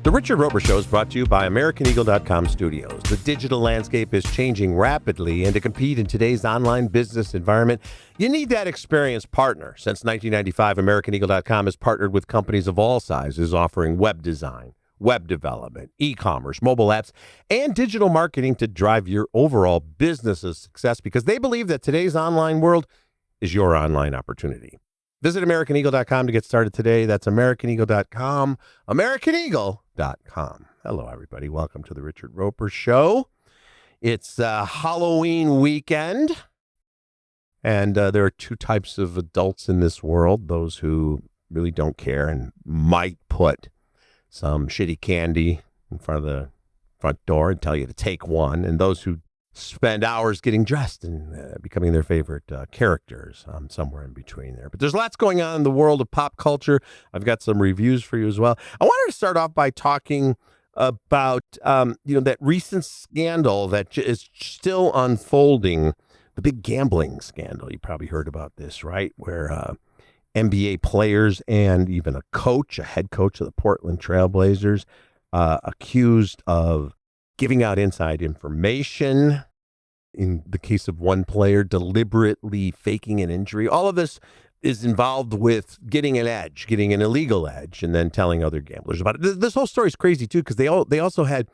The Richard Roeper Show is brought to you by AmericanEagle.com Studios. The digital landscape is changing rapidly, and to compete in today's online business environment, you need that experienced partner. Since 1995, AmericanEagle.com has partnered with companies of all sizes offering web design, web development, e-commerce, mobile apps, and digital marketing to drive your overall business's success because they believe that today's online world is your online opportunity. Visit AmericanEagle.com to get started today. That's AmericanEagle.com. AmericanEagle.com. Hello, everybody. Welcome to the Richard Roeper Show. It's Halloween weekend, and there are two types of adults in this world, those who really don't care and might put some shitty candy in front of the front door and tell you to take one, and those who spend hours getting dressed and becoming their favorite characters. Somewhere in between there. But there's lots going on in the world of pop culture. I've got some reviews for you as well. I wanted to start off by talking about, that recent scandal that is still unfolding, the big gambling scandal. You probably heard about this, right? Where NBA players and even a head coach of the Portland Trailblazers, accused of giving out inside information. In the case of one player, deliberately faking an injury. All of this is involved with getting an illegal edge, and then telling other gamblers about it. This whole story is crazy, too, because they also had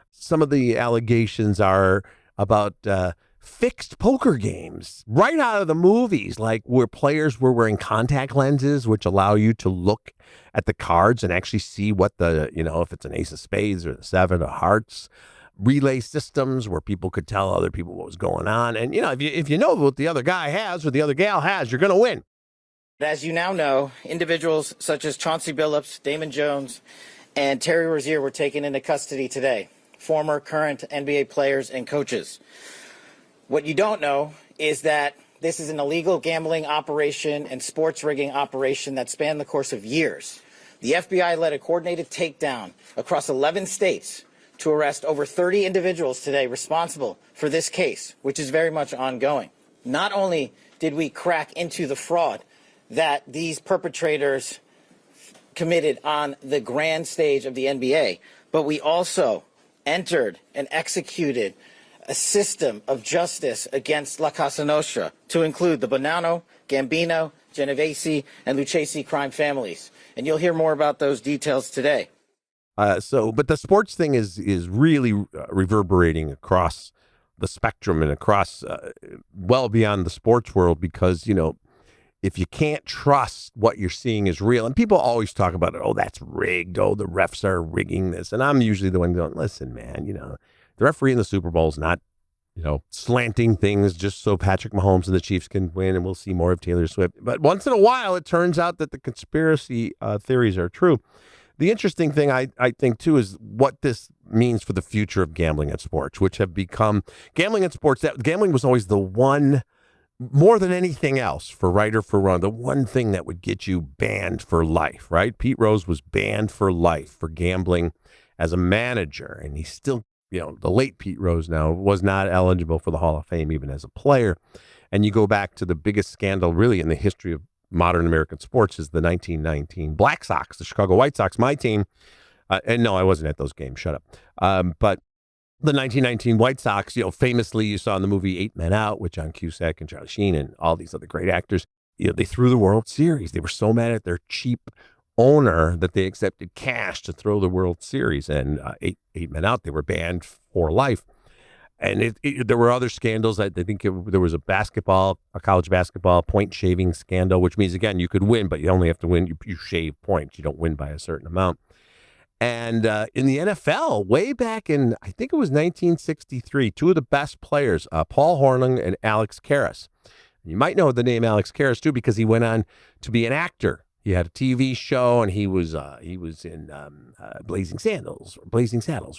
some of the allegations are about fixed poker games right out of the movies, like where players were wearing contact lenses, which allow you to look at the cards and actually see what if it's an ace of spades or the seven of hearts. Relay systems where people could tell other people what was going on. And, if you know what the other guy has or the other gal has, you're going to win. As you now know, individuals such as Chauncey Billups, Damon Jones, and Terry Rozier were taken into custody today. Former, current NBA players and coaches. What you don't know is that this is an illegal gambling operation and sports rigging operation that spanned the course of years. The FBI led a coordinated takedown across 11 states to arrest over 30 individuals today responsible for this case, which is very much ongoing. Not only did we crack into the fraud that these perpetrators committed on the grand stage of the NBA, but we also entered and executed a system of justice against La Casa Nostra to include the Bonanno, Gambino, Genovese, and Lucchese crime families. And you'll hear more about those details today. But the sports thing is really reverberating across the spectrum and across well beyond the sports world because, if you can't trust what you're seeing is real, and people always talk about it, oh, that's rigged, oh, the refs are rigging this. And I'm usually the one going, listen, man, the referee in the Super Bowl is not, slanting things just so Patrick Mahomes and the Chiefs can win and we'll see more of Taylor Swift. But once in a while, it turns out that the conspiracy theories are true. The interesting thing, I think, too, is what this means for the future of gambling and sports, which have become gambling and sports. Gambling was always the one, more than anything else, for right or for wrong, the one thing that would get you banned for life, right? Pete Rose was banned for life for gambling as a manager, and he's still, the late Pete Rose now was not eligible for the Hall of Fame even as a player. And you go back to the biggest scandal really in the history of modern American sports is the 1919 Black Sox, the Chicago White Sox, my team. And no, I wasn't at those games. Shut up. But the 1919 White Sox, famously you saw in the movie 8 Men Out with John Cusack and Charlie Sheen and all these other great actors. They threw the World Series. They were so mad at their cheap owner that they accepted cash to throw the World Series. And 8 Men Out, they were banned for life. And there were other scandals. I think there was a college basketball point shaving scandal, which means, again, you could win, but you only have to win. You shave points. You don't win by a certain amount. And in the NFL, way back in, I think it was 1963, two of the best players, Paul Hornung and Alex Karras. You might know the name Alex Karras, too, because he went on to be an actor. He had a TV show, and he was in Blazing Saddles,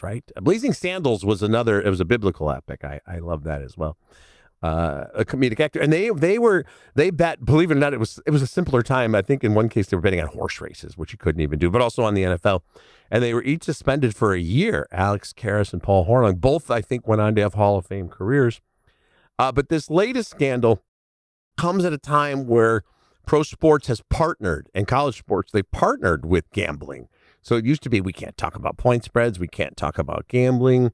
right? Blazing Saddles was it was a biblical epic. I love that as well. A comedic actor, and they bet, believe it or not, it was a simpler time. I think in one case they were betting on horse races, which you couldn't even do, but also on the NFL. And they were each suspended for a year. Alex Karras and Paul Hornung, both I think went on to have Hall of Fame careers. But this latest scandal comes at a time where pro sports has partnered, and college sports, they partnered with gambling. So it used to be we can't talk about point spreads, we can't talk about gambling.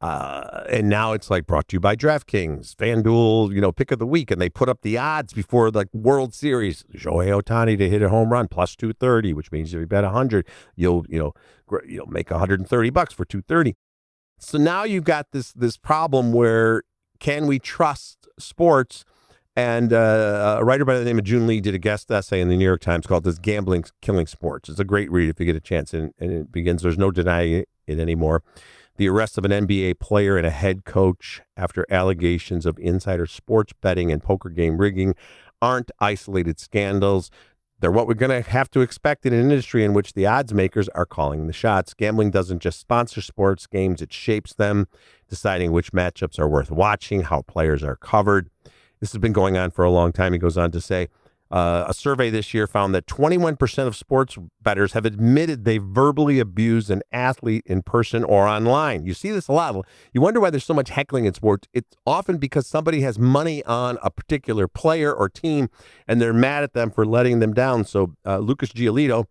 And now it's like brought to you by DraftKings, FanDuel, pick of the week. And they put up the odds before the World Series. Shohei Ohtani to hit a home run plus 230, which means if you bet 100, you'll make $130 for 230. So now you've got this problem where can we trust sports? And a writer by the name of June Lee did a guest essay in the New York Times called "Does Gambling Killing Sports?" It's a great read if you get a chance. And it begins, there's no denying it anymore. The arrest of an NBA player and a head coach after allegations of insider sports betting and poker game rigging aren't isolated scandals. They're what we're going to have to expect in an industry in which the odds makers are calling the shots. Gambling doesn't just sponsor sports games, it shapes them, deciding which matchups are worth watching, how players are covered. This has been going on for a long time. He goes on to say, a survey this year found that 21% of sports bettors have admitted they verbally abused an athlete in person or online. You see this a lot. You wonder why there's so much heckling in sports. It's often because somebody has money on a particular player or team, and they're mad at them for letting them down. So Lucas Giolito,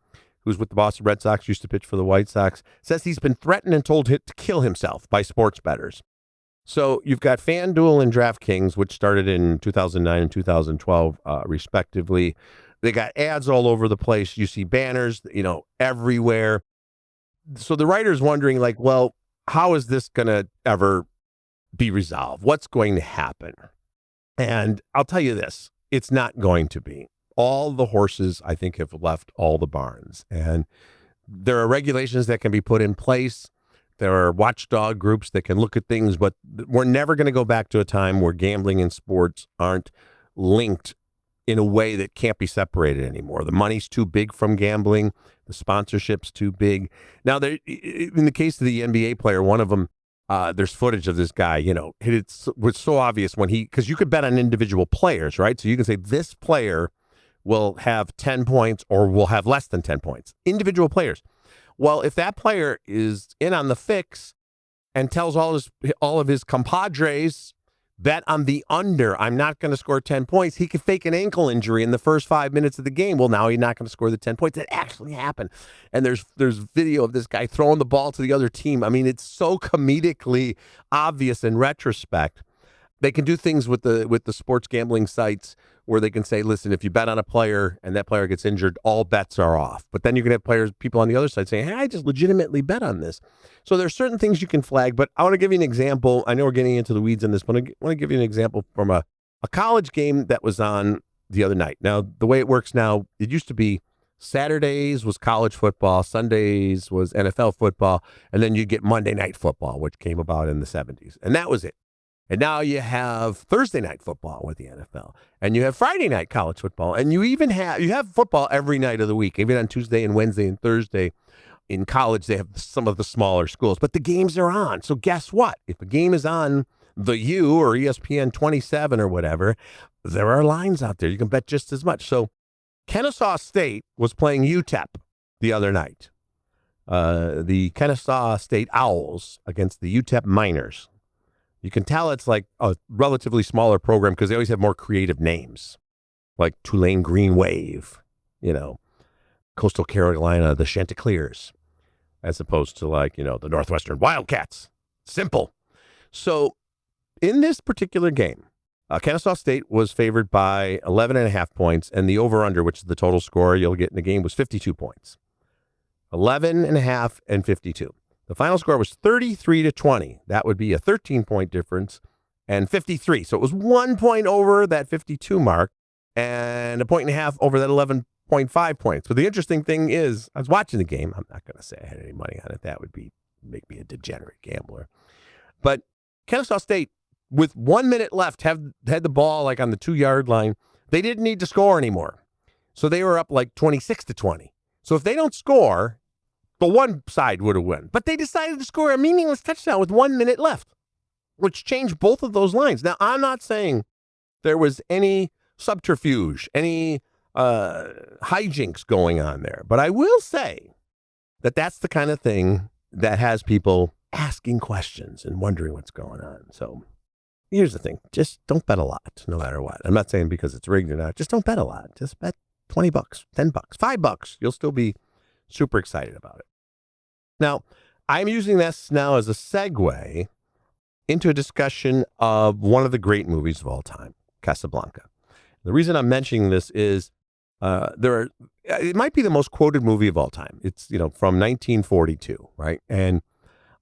who's with the Boston Red Sox, used to pitch for the White Sox, says he's been threatened and told to kill himself by sports bettors. So you've got FanDuel and DraftKings, which started in 2009 and 2012, respectively. They got ads all over the place. You see banners, everywhere. So the writer's wondering, well, how is this going to ever be resolved? What's going to happen? And I'll tell you this, it's not going to be. All the horses, I think, have left all the barns. And there are regulations that can be put in place. There are watchdog groups that can look at things, but we're never going to go back to a time where gambling and sports aren't linked in a way that can't be separated anymore. The money's too big from gambling. The sponsorship's too big. Now, in the case of the NBA player, one of them, there's footage of this guy, it was so obvious because you could bet on individual players, right? So you can say this player will have 10 points or will have less than 10 points. Individual players. Well, if that player is in on the fix and tells all of his compadres, bet on the under, I'm not going to score 10 points, he could fake an ankle injury in the first 5 minutes of the game. Well, now he's not going to score the 10 points. That actually happened. And there's video of this guy throwing the ball to the other team. I mean, it's so comedically obvious in retrospect. They can do things with the sports gambling sites where they can say, listen, if you bet on a player and that player gets injured, all bets are off. But then you can have people on the other side saying, hey, I just legitimately bet on this. So there's certain things you can flag, but I want to give you an example. I know we're getting into the weeds on this, but I want to give you an example from a college game that was on the other night. Now, the way it works now, it used to be Saturdays was college football, Sundays was NFL football, and then you'd get Monday Night Football, which came about in the 70s. And that was it. And now you have Thursday night football with the NFL, and you have Friday night college football, and you have football every night of the week, even on Tuesday and Wednesday and Thursday. In college, they have some of the smaller schools, but the games are on. So guess what? If a game is on the U or ESPN 27 or whatever, there are lines out there. You can bet just as much. So Kennesaw State was playing UTEP the other night. The Kennesaw State Owls against the UTEP Miners. You can tell it's like a relatively smaller program because they always have more creative names, like Tulane Green Wave, Coastal Carolina, the Chanticleers, as opposed to the Northwestern Wildcats. Simple. So in this particular game, Kennesaw State was favored by 11.5 points, and the over-under, which is the total score you'll get in the game, was 52 points. 11.5 and 52. The final score was 33-20. That would be a 13-point difference and 53. So it was 1 point over that 52 mark and a point and a half over that 11.5 points. But the interesting thing is, I was watching the game. I'm not going to say I had any money on it. That would make me a degenerate gambler. But Kennesaw State, with 1 minute left, had the ball on the 2-yard line. They didn't need to score anymore. So they were up 26-20. So if they don't score, the one side would have won. But they decided to score a meaningless touchdown with 1 minute left, which changed both of those lines. Now, I'm not saying there was any subterfuge, any hijinks going on there. But I will say that that's the kind of thing that has people asking questions and wondering what's going on. So here's the thing. Just don't bet a lot, no matter what. I'm not saying because it's rigged or not. Just don't bet a lot. Just bet $20, $10, $5. You'll still be super excited about it. Now, I'm using this now as a segue into a discussion of one of the great movies of all time, Casablanca. The reason I'm mentioning this is it might be the most quoted movie of all time. It's, from 1942, right? And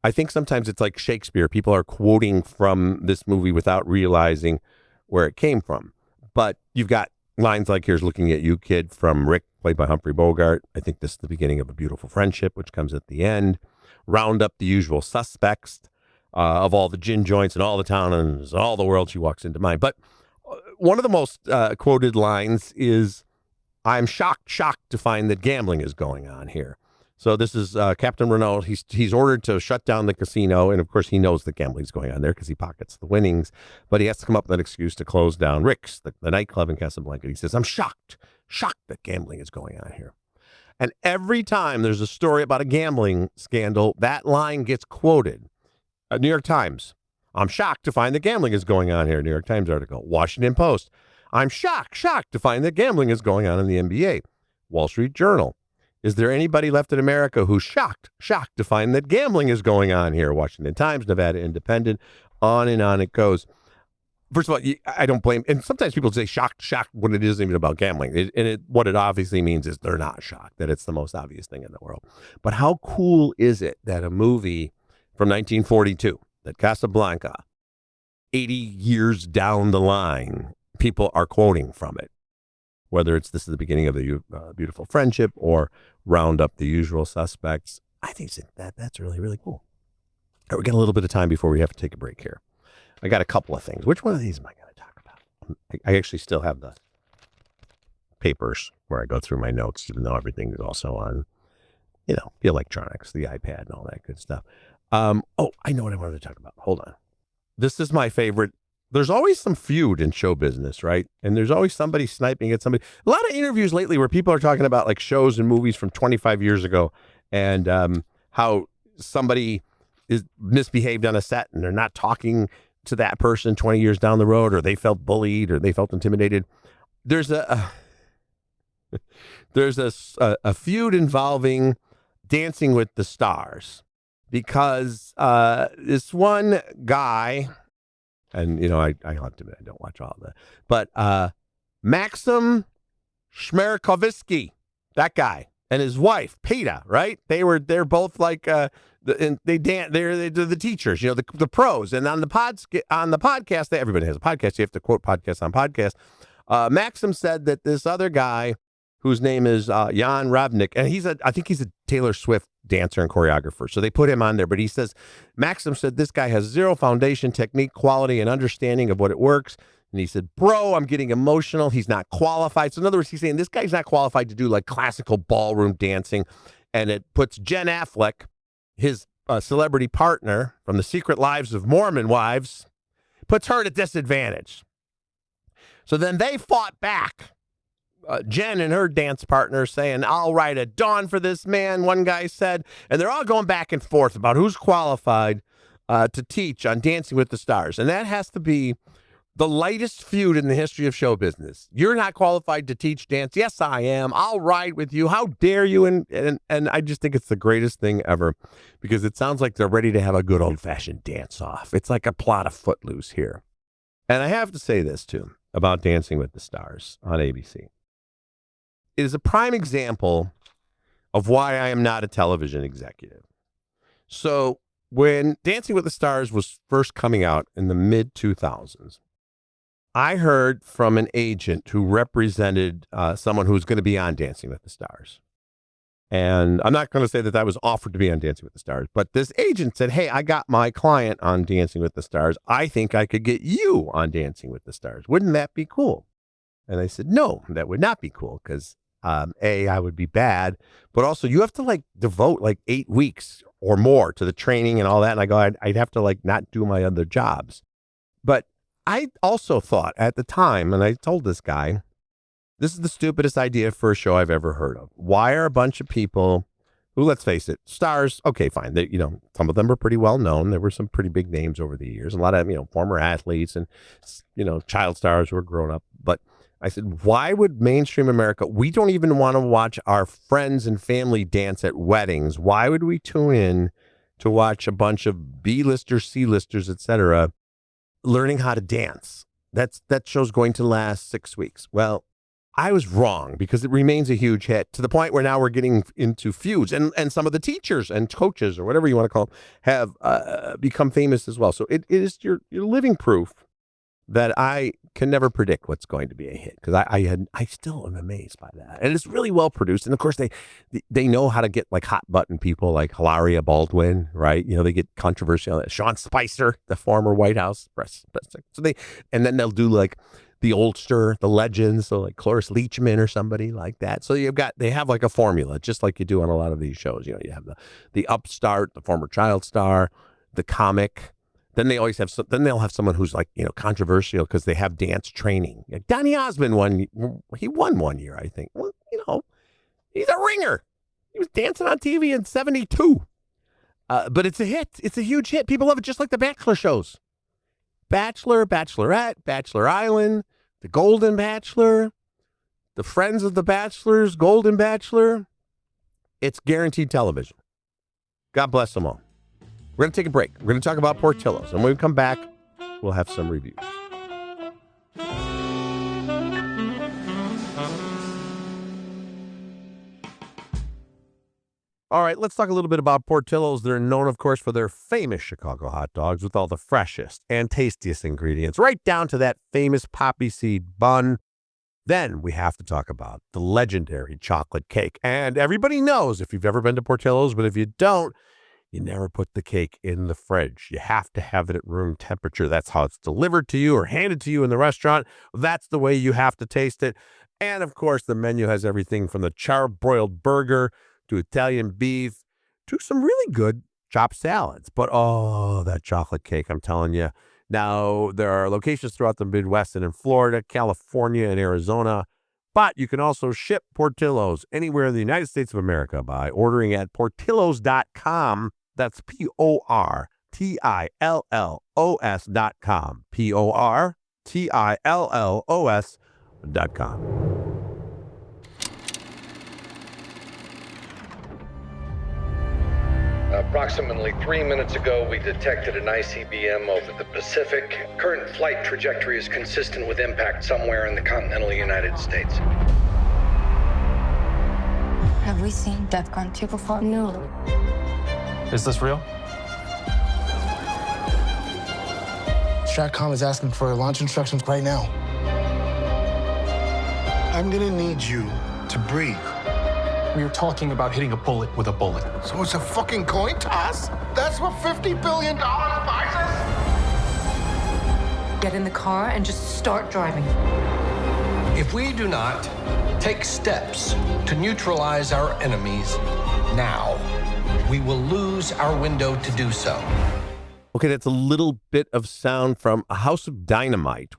I think sometimes it's like Shakespeare. People are quoting from this movie without realizing where it came from. But you've got lines like, "Here's looking at you, kid," from Rick, played by Humphrey Bogart. I think this is the beginning of a beautiful friendship, which comes at the end. "Round up the usual suspects of all the gin joints and all the town and all the world she walks into mine." But one of the most quoted lines is, "I'm shocked to find that gambling is going on here." So this is Captain Renault. He's ordered to shut down the casino. And of course, he knows that gambling's going on there because he pockets the winnings. But he has to come up with an excuse to close down Rick's, the nightclub in Casablanca. He says, "I'm shocked that gambling is going on here." And every time there's a story about a gambling scandal, that line gets quoted. New York Times, "I'm shocked to find that gambling is going on here." New York Times article. Washington Post, "I'm shocked to find that gambling is going on in the NBA." Wall Street Journal, "Is there anybody left in America who's shocked to find that gambling is going on here?" Washington Times, Nevada Independent, on it goes. First of all, I don't blame, and sometimes people say shocked when it isn't even about gambling. What it obviously means is they're not shocked, that it's the most obvious thing in the world. But how cool is it that a movie from 1942, that Casablanca, 80 years down the line, people are quoting from it? Whether it's "This is the beginning of the beautiful friendship" or "Round up the usual suspects." I think that's really, really cool. All right, we got a little bit of time before we have to take a break here. I got a couple of things. Which one of these am I going to talk about? I actually still have the papers where I go through my notes, even though everything is also on, the electronics, the iPad and all that good stuff. I know what I wanted to talk about. Hold on. This is my favorite. There's always some feud in show business, right? And there's always somebody sniping at somebody. A lot of interviews lately where people are talking about like shows and movies from 25 years ago and how somebody is misbehaved on a set and they're not talking to that person 20 years down the road, or they felt bullied or they felt intimidated. There's a feud involving Dancing with the Stars because this one guy, and I have to admit I don't watch all of that, but Maxim Shmerkovsky, that guy, and his wife Peta, right? They're both like they're the teachers, the pros, and on the podcast, everybody has a podcast. You have to quote podcasts on podcast. Maxim said that this other guy, whose name is Jan Ravnik, and I think he's a Taylor Swift dancer and choreographer. So they put him on there, but Maxim said this guy has zero foundation, technique, quality, and understanding of what it works. And he said, "Bro, I'm getting emotional. He's not qualified." So in other words, he's saying this guy's not qualified to do like classical ballroom dancing. And it puts Jen Affleck, his celebrity partner from The Secret Lives of Mormon Wives, puts her at a disadvantage. So then they fought back. Jen and her dance partner saying, "I'll ride at dawn for this man," one guy said. And they're all going back and forth about who's qualified to teach on Dancing with the Stars. And that has to be the lightest feud in the history of show business. "You're not qualified to teach dance." "Yes, I am. I'll ride with you. How dare you?" And I just think it's the greatest thing ever because it sounds like they're ready to have a good old-fashioned dance-off. It's like a plot of Footloose here. And I have to say this, too, about Dancing with the Stars on ABC. It is a prime example of why I am not a television executive. So when Dancing with the Stars was first coming out in the mid-2000s, I heard from an agent who represented someone who's going to be on Dancing with the Stars. And I'm not going to say that I was offered to be on Dancing with the Stars, but this agent said, "Hey, I got my client on Dancing with the Stars. I think I could get you on Dancing with the Stars. Wouldn't that be cool?" And I said, "No, that would not be cool because I would be bad, but also you have to devote 8 weeks or more to the training and all that." And I go, I'd have to not do my other jobs. But I also thought at the time, and I told this guy, this is the stupidest idea for a show I've ever heard of. Why are a bunch of people who, let's face it, stars, okay, fine. They, some of them are pretty well known. There were some pretty big names over the years, a lot of, former athletes and, child stars who were grown up. But I said, why would mainstream America, we don't even want to watch our friends and family dance at weddings. Why would we tune in to watch a bunch of B-listers, C-listers, etc., learning how to dance? That show's going to last 6 weeks. Well, I was wrong, because it remains a huge hit, to the point where now we're getting into feuds, and some of the teachers and coaches, or whatever you want to call them, have become famous as well. So it is your living proof that I can never predict what's going to be a hit, because I still am amazed by that, and it's really well produced. And of course they know how to get like hot button people like Hilaria Baldwin, right? You know, they get controversial. Sean Spicer, the former White House press. So and then they'll do like the oldster, the legends, so like Cloris Leachman or somebody like that. So they have like a formula, just like you do on a lot of these shows. You know, you have the upstart, the former child star, the comic. Then they'll have someone who's like, you know, controversial because they have dance training. Like Donny Osmond he won one year, I think. Well, you know, he's a ringer. He was dancing on TV in 72. But it's a hit. It's a huge hit. People love it, just like the Bachelor shows. Bachelor, Bachelorette, Bachelor Island, The Golden Bachelor, The Friends of the Bachelors, Golden Bachelor. It's guaranteed television. God bless them all. We're going to take a break. We're going to talk about Portillo's. And when we come back, we'll have some reviews. All right, let's talk a little bit about Portillo's. They're known, of course, for their famous Chicago hot dogs with all the freshest and tastiest ingredients, right down to that famous poppy seed bun. Then we have to talk about the legendary chocolate cake. And everybody knows if you've ever been to Portillo's, but if you don't, you never put the cake in the fridge. You have to have it at room temperature. That's how it's delivered to you or handed to you in the restaurant. That's the way you have to taste it. And of course, the menu has everything from the charbroiled burger to Italian beef to some really good chopped salads. But oh, that chocolate cake, I'm telling you. Now, there are locations throughout the Midwest and in Florida, California, and Arizona. But you can also ship Portillo's anywhere in the United States of America by ordering at portillos.com. That's PORTILLOS.com. PORTILLOS.com. Approximately 3 minutes ago, we detected an ICBM over the Pacific. Current flight trajectory is consistent with impact somewhere in the continental United States. Have we seen that country before? No. Is this real? Stratcom is asking for launch instructions right now. I'm gonna need you to breathe. We are talking about hitting a bullet with a bullet. So it's a fucking coin toss? That's what $50 billion buys us? Get in the car and just start driving. If we do not take steps to neutralize our enemies now, we will lose our window to do so. Okay, that's a little bit of sound from A House of Dynamite,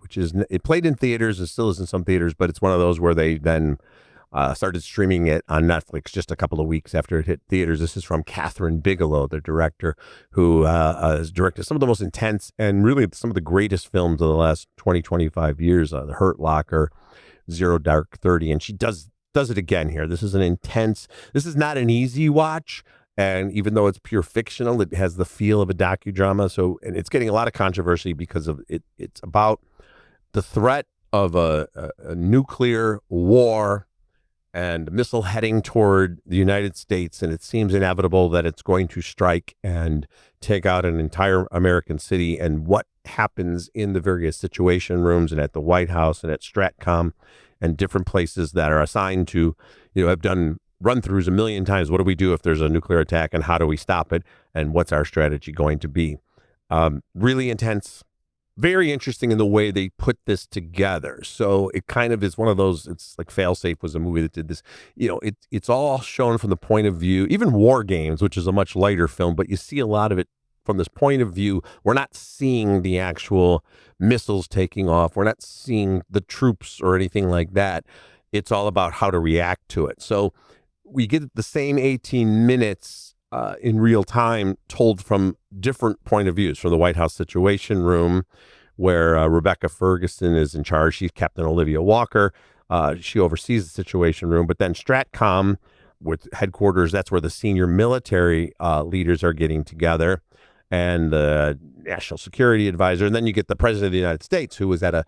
it played in theaters and still is in some theaters, but it's one of those where they then started streaming it on Netflix just a couple of weeks after it hit theaters. This is from Catherine Bigelow, the director, who has directed some of the most intense and really some of the greatest films of the last 20, 25 years, The Hurt Locker, Zero Dark 30, and she does it again here. This is not an easy watch, and even though it's pure fictional, it has the feel of a docudrama, and it's getting a lot of controversy because of it. It's about the threat of a nuclear war and a missile heading toward the United States, and it seems inevitable that it's going to strike and take out an entire American city, and what happens in the various situation rooms and at the White House and at Stratcom and different places that are assigned to, have done run-throughs a million times. What do we do if there's a nuclear attack, and how do we stop it, and what's our strategy going to be? Really intense. Very interesting in the way they put this together. So it kind of is one of those, it's like Failsafe was a movie that did this. It's all shown from the point of view, even War Games, which is a much lighter film, but you see a lot of it from this point of view. We're not seeing the actual missiles taking off. We're not seeing the troops or anything like that. It's all about how to react to it. So we get the same 18 minutes in real time told from different point of views, from the White House Situation Room, where Rebecca Ferguson is in charge. She's Captain Olivia Walker. She oversees the Situation Room, but then Stratcom, with headquarters, that's where the senior military leaders are getting together, and the National Security Advisor. And then you get the President of the United States, who was at a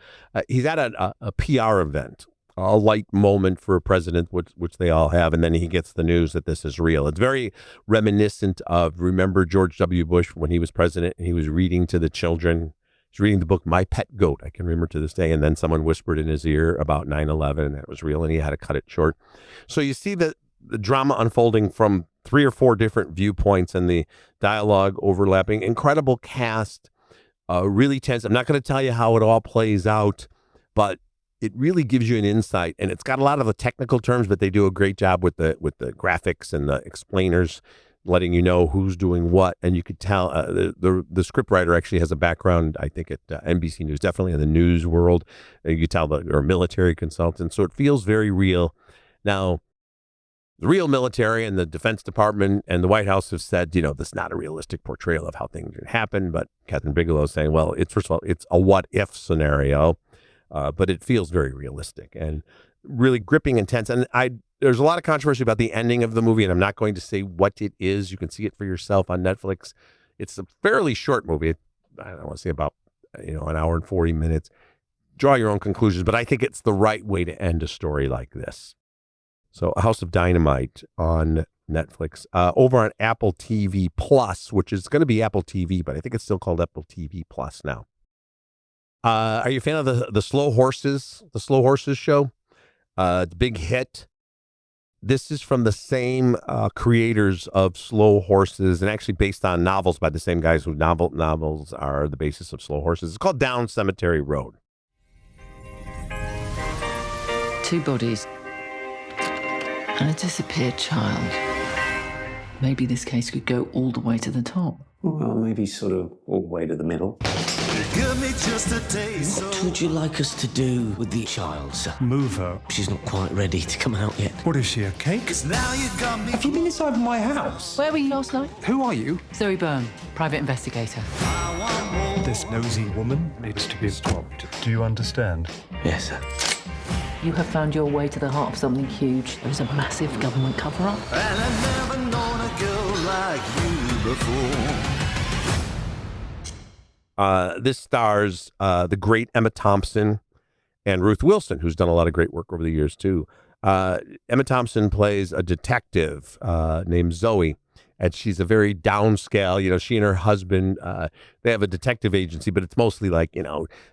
PR event, a light moment for a president, which they all have. And then he gets the news that this is real. It's very reminiscent of, remember George W. Bush when he was president and he was reading to the children. He's reading the book, My Pet Goat. I can remember to this day. And then someone whispered in his ear about 9/11 and that was real. And he had to cut it short. So you see the drama unfolding from 3 or 4 different viewpoints and the dialogue overlapping. Incredible cast, really tense. I'm not going to tell you how it all plays out, but it really gives you an insight. And it's got a lot of the technical terms, but they do a great job with the graphics and the explainers, letting you know who's doing what. And you could tell the scriptwriter actually has a background, I think, at NBC News, definitely in the news world. You could tell or military consultant. So it feels very real. Now, the real military and the Defense Department and the White House have said, this is not a realistic portrayal of how things would happen. But Catherine Bigelow is saying, well, first of all, it's a what if scenario, but it feels very realistic and really gripping and tense. And there's a lot of controversy about the ending of the movie, and I'm not going to say what it is. You can see it for yourself on Netflix. It's a fairly short movie. I don't want to say about an hour and 40 minutes. Draw your own conclusions, but I think it's the right way to end a story like this. So House of Dynamite on Netflix, over on Apple TV Plus, which is going to be Apple TV, but I think it's still called Apple TV Plus now. Are you a fan of the Slow Horses show? It's a big hit. This is from the same creators of Slow Horses, and actually based on novels by the same guys who novels are the basis of Slow Horses. It's called Down Cemetery Road. 2 bodies and a disappeared child. Maybe this case could go all the way to the top. Well, maybe sort of all the way to the middle. What would you like us to do with the child, sir? Move her. She's not quite ready to come out yet. What is she, a cake? Have you been inside my house? Where were you last night? Who are you? Zoe Byrne, private investigator. This nosy woman needs to be stopped. Do you understand? Yes, sir. You have found your way to the heart of something huge. There is a massive government cover-up. And I've never known a girl like you before. This stars the great Emma Thompson and Ruth Wilson, who's done a lot of great work over the years, too. Emma Thompson plays a detective named Zoe, and she's a very downscale. She and her husband, they have a detective agency, but it's mostly like,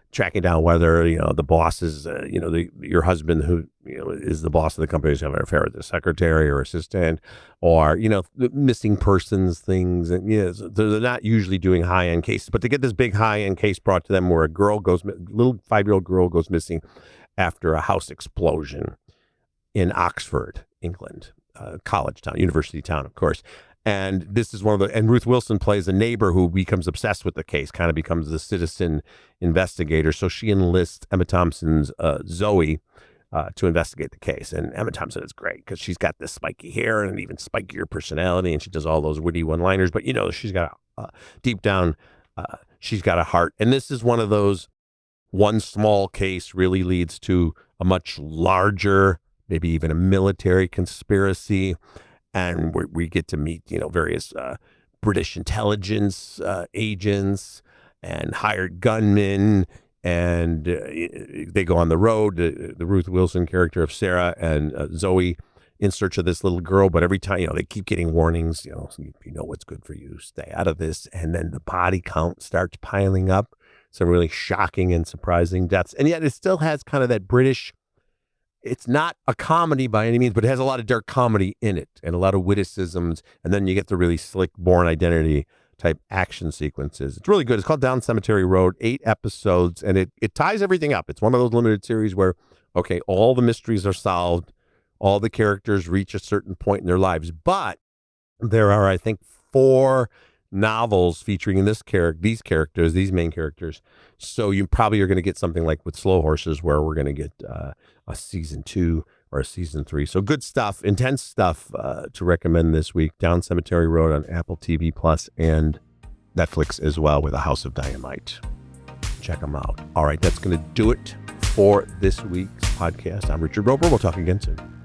tracking down whether, the boss is, your husband who, is the boss of the company is having an affair with the secretary or assistant or, missing persons things. And they're not usually doing high-end cases, but to get this big high-end case brought to them where a little 5-year-old girl goes missing after a house explosion in Oxford, England, college town, university town, of course. And this is and Ruth Wilson plays a neighbor who becomes obsessed with the case, kind of becomes the citizen investigator. So she enlists Emma Thompson's Zoe to investigate the case. And Emma Thompson is great because she's got this spiky hair and an even spikier personality, and she does all those witty one-liners. But, she's got deep down, she's got a heart. And this is one of those, one small case really leads to a much larger, maybe even a military conspiracy. And we get to meet, various British intelligence agents and hired gunmen. And they go on the road, the Ruth Wilson character of Sarah and Zoe in search of this little girl. But every time, they keep getting warnings, you know what's good for you, stay out of this. And then the body count starts piling up. Some really shocking and surprising deaths. And yet it still has kind of that British. It's not a comedy by any means, but it has a lot of dark comedy in it and a lot of witticisms. And then you get the really slick Bourne Identity type action sequences. It's really good. It's called Down Cemetery Road, 8 episodes, and it ties everything up. It's one of those limited series where, okay, all the mysteries are solved. All the characters reach a certain point in their lives. But there are, I think, 4 novels featuring these main characters. So you probably are going to get something like with Slow Horses where we're going to get a season 2 or a season 3. So good stuff, intense stuff to recommend this week. Down Cemetery Road on Apple TV Plus and Netflix as well with A House of Dynamite. check them out. All right, that's going to do it for this week's podcast. I'm Richard Roeper. We'll talk again soon.